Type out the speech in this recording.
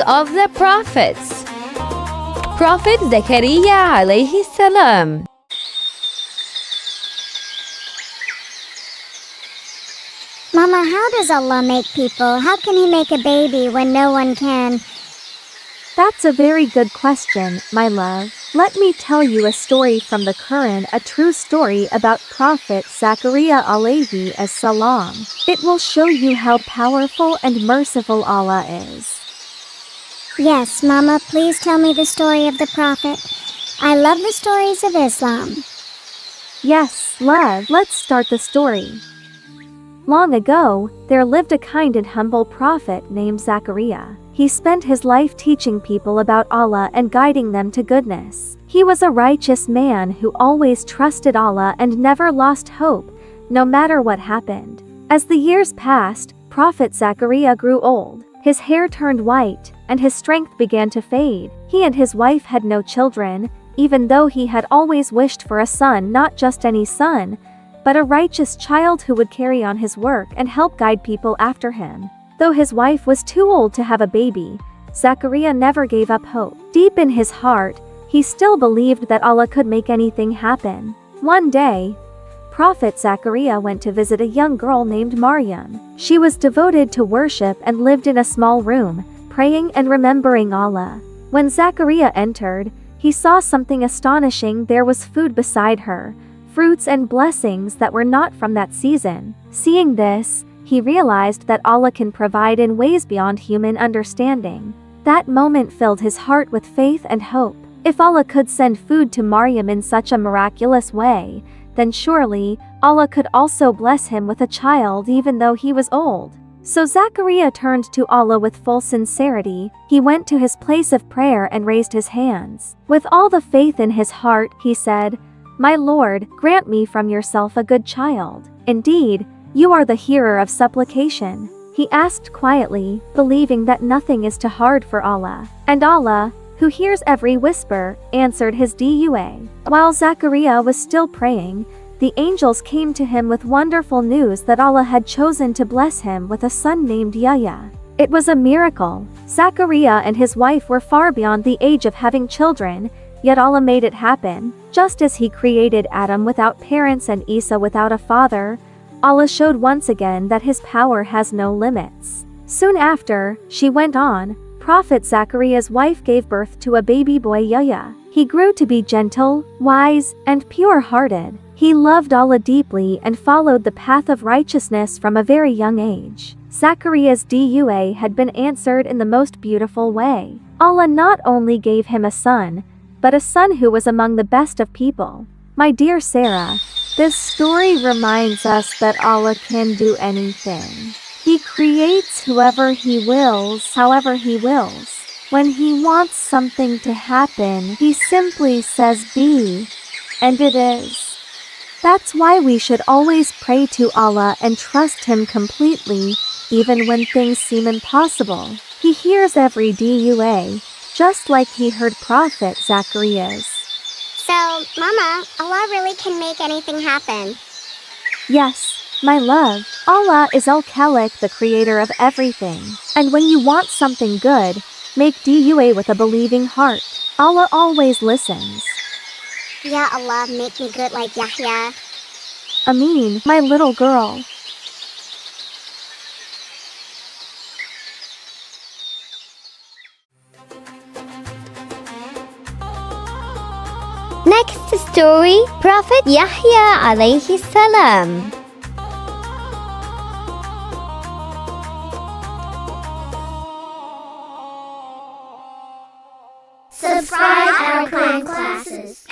of the prophets. Prophet Zakariyya alayhi salam. Mama, how does Allah make people? How can He make a baby when no one can? That's a very good question, my love. Let me tell you a story from the Quran, a true story about Prophet Zakariyya alayhi salam. It will show you how powerful and merciful Allah is. Yes, Mama, please tell me the story of the Prophet. I love the stories of Islam. Yes, love, let's start the story. Long ago, there lived a kind and humble prophet named Zakariyya. He spent his life teaching people about Allah and guiding them to goodness. He was a righteous man who always trusted Allah and never lost hope, no matter what happened. As the years passed, Prophet Zakariyya grew old. His hair turned white, and his strength began to fade. He and his wife had no children, even though he had always wished for a son, not just any son, but a righteous child who would carry on his work and help guide people after him. Though his wife was too old to have a baby, Zakariyya never gave up hope. Deep in his heart, he still believed that Allah could make anything happen. One day, Prophet Zakariyya went to visit a young girl named Maryam. She was devoted to worship and lived in a small room, praying and remembering Allah. When Zakariyya entered, he saw something astonishing. There was food beside her, fruits and blessings that were not from that season. Seeing this, he realized that Allah can provide in ways beyond human understanding. That moment filled his heart with faith and hope. If Allah could send food to Maryam in such a miraculous way, then surely Allah could also bless him with a child even though he was old. So Zakariyya turned to Allah with full sincerity. He went to his place of prayer and raised his hands. With all the faith in his heart, he said, "My Lord, grant me from yourself a good child. Indeed, you are the hearer of supplication." He asked quietly, believing that nothing is too hard for Allah. And Allah, who hears every whisper, answered his dua. While Zakariyya was still praying, the angels came to him with wonderful news that Allah had chosen to bless him with a son named Yahya. It was a miracle. Zakariyya and his wife were far beyond the age of having children, yet Allah made it happen. Just as He created Adam without parents and Isa without a father, Allah showed once again that His power has no limits. Soon after, she went on, Prophet Zakariyya's wife gave birth to a baby boy Yahya. He grew to be gentle, wise, and pure-hearted. He loved Allah deeply and followed the path of righteousness from a very young age. Zakariyya's dua had been answered in the most beautiful way. Allah not only gave him a son, but a son who was among the best of people. My dear Sarah, this story reminds us that Allah can do anything. He creates whoever He wills, however He wills. When He wants something to happen, He simply says be, and it is. That's why we should always pray to Allah and trust Him completely, even when things seem impossible. He hears every dua, just like He heard Prophet Zakariyya's. So, Mama, Allah really can make anything happen. Yes, my love, Allah is Al-Khaliq, the creator of everything. And when you want something good, make dua with a believing heart. Allah always listens. Ya Allah, make me good like Yahya. Ameen, my little girl. Next story, Prophet Yahya alayhi salam. Subscribe our AlQuranClasses.